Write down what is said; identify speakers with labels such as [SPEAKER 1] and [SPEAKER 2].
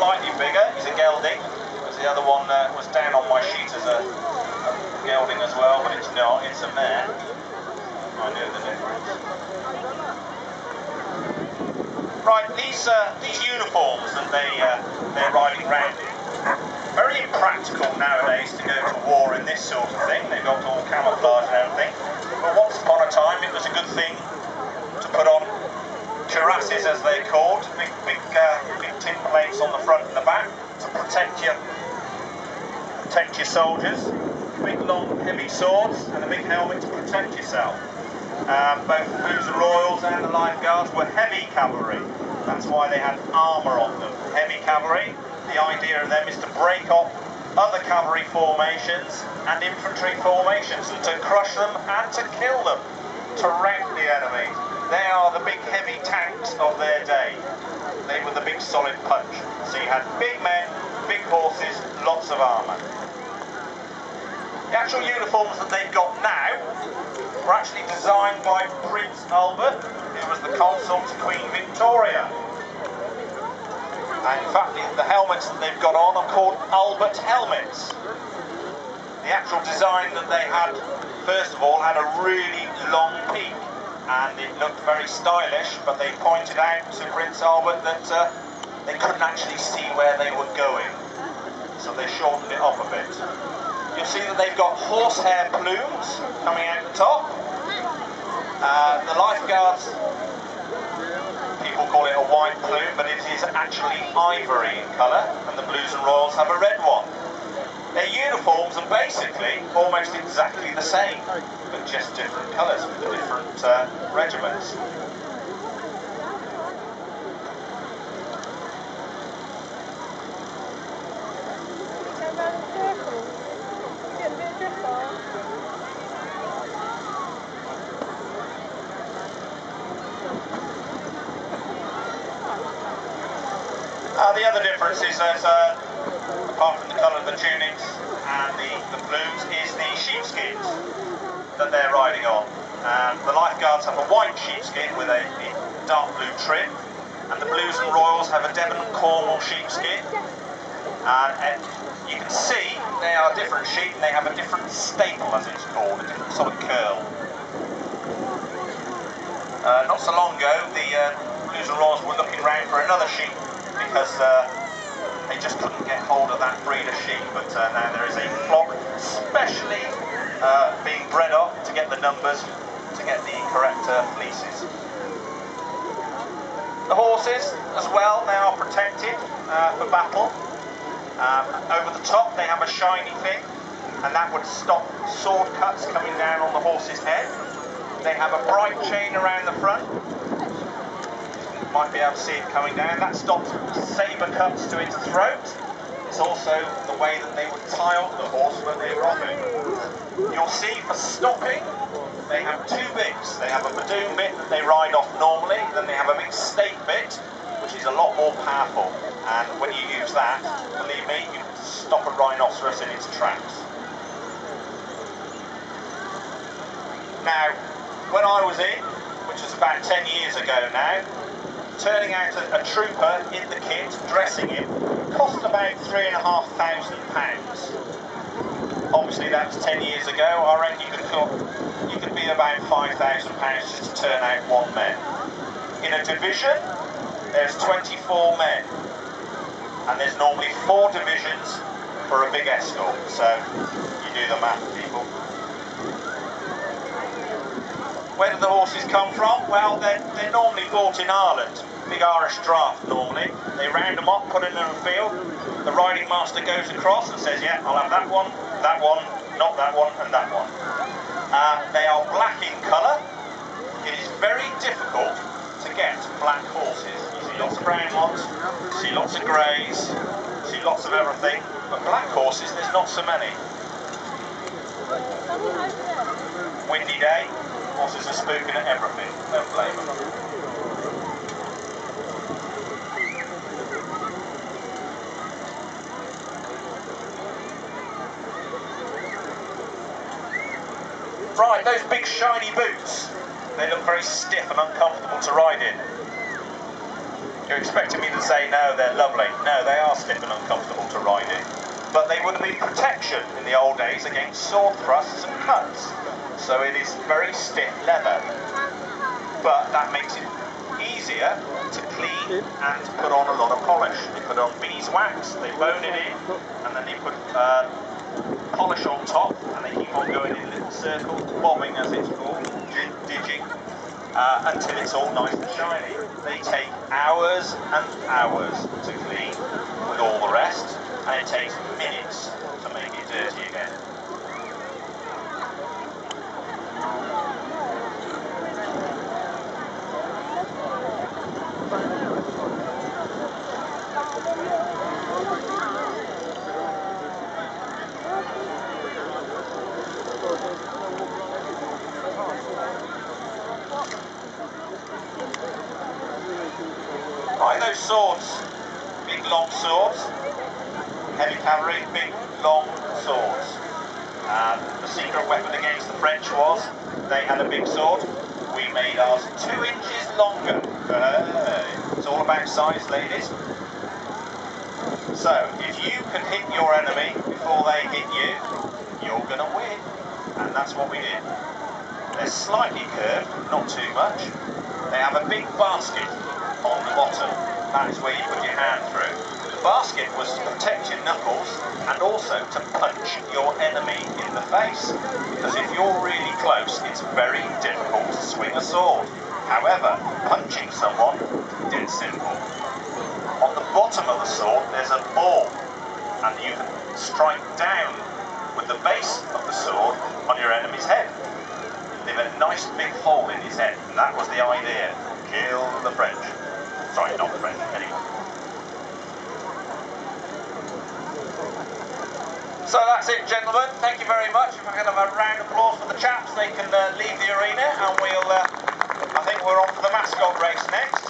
[SPEAKER 1] slightly bigger. He's a gelding, because the other one was down on my sheet as a gelding as well, but it's not, it's a mare. I know the difference. Right, these uniforms that they're riding around in, very impractical nowadays to go to war in this sort of thing. They've got all camouflage and everything. But once upon a time, it was a good thing to put on cuirasses, as they're called, big tin plates on the front and the back to protect your soldiers. Big long heavy swords and a big helmet to protect yourself. Both the Blues and Royals and the Life Guards were heavy cavalry. That's why they had armour on them. Heavy cavalry, the idea of them is to break up other cavalry formations and infantry formations, and to crush them and to kill them, to rout the enemy. They are the big heavy tanks of their day. They were the big solid punch. So you had big men, big horses, lots of armour. The actual uniforms that they've got now were actually designed by Prince Albert, who was the consort to Queen Victoria. And in fact, the helmets that they've got on are called Albert helmets. The actual design that they had, first of all, had a really long peak, and it looked very stylish, but they pointed out to Prince Albert that they couldn't actually see where they were going, so they shortened it up a bit. You'll see that they've got horsehair plumes coming out the top. The Life Guards, people call it a white plume, but it is actually ivory in colour, and the Blues and Royals have a red one. Their uniforms are basically almost exactly the same, but just different colours for the different regiments. The other difference is that, apart from the colour of the tunics and the plumes, is the sheepskins that they're riding on. The Life Guards have a white sheepskin with a dark blue trim, and the Blues and Royals have a Devon and Cornwall sheepskin. And you can see they are different sheep, and they have a different staple, as it's called, a different sort of curl. Not so long ago, the Blues and Royals were looking around for another sheep, because they just couldn't get hold of that breed of sheep, but now there is a flock specially being bred up to get the numbers, to get the correct fleeces. The horses as well now are protected for battle. Over the top they have a shiny thing, and that would stop sword cuts coming down on the horse's head. They have a bright chain around the front. Might be able to see it coming down. That stops sabre cuts to its throat. It's also the way that they would tie up the horse when they were off it. You'll see for stopping, they have two bits. They have a badoon bit that they ride off normally, then they have a big stake bit, which is a lot more powerful. And when you use that, believe me, you can stop a rhinoceros in its tracks. Now, when I was in, which was about 10 years ago now, turning out a trooper in the kit, dressing him, cost about £3,500. Obviously that was 10 years ago. I reckon you could be about £5,000 just to turn out one man. In a division, there's 24 men, and there's normally 4 divisions for a big escort, so you do the math, people. Where do the horses come from? Well, they're normally bought in Ireland. Big Irish draft normally. They round them up, put it in a field. The riding master goes across and says, yeah, I'll have that one, not that one, and that one. They are black in colour. It is very difficult to get black horses. You see lots of brown ones, you see lots of greys, you see lots of everything, but black horses, there's not so many. Windy day. Horses are spooking at everything, don't blame them. Right, those big shiny boots, they look very stiff and uncomfortable to ride in. You're expecting me to say, no, they're lovely. No, they are stiff and uncomfortable to ride in. But they would have been protection in the old days against sword thrusts and cuts. So it is very stiff leather. But that makes it easier to clean and to put on a lot of polish. They put on beeswax, they bone it in, and then they put polish on top, and they keep on going in little circles, bobbing as it's called, digging, until it's all nice and shiny. They take hours and hours to clean with all the rest, and it takes minutes to make it dirty again. Right, those swords, big long swords, heavy cavalry, big long swords. The secret weapon against the French was they had a big sword. We made ours 2 inches longer. It's all about size, ladies. So, if you can hit your enemy before they hit you, you're going to win. And that's what we did. They're slightly curved, not too much. They have a big basket on the bottom. That is where you put your hand through. The basket was to protect your knuckles and also to punch your enemy in the face. Because if you're really close, it's very difficult to swing a sword. However, punching someone is dead simple. On the bottom of the sword, there's a ball, and you can strike down with the base of the sword on your enemy's head. Leave a nice big hole in his head, and that was the idea. Kill the French. Sorry, not the French, anyone. So that's it, gentlemen. Thank you very much. If I can have a round of applause for the chaps, they can leave the arena, and we'll, I think we're on for the mascot race next.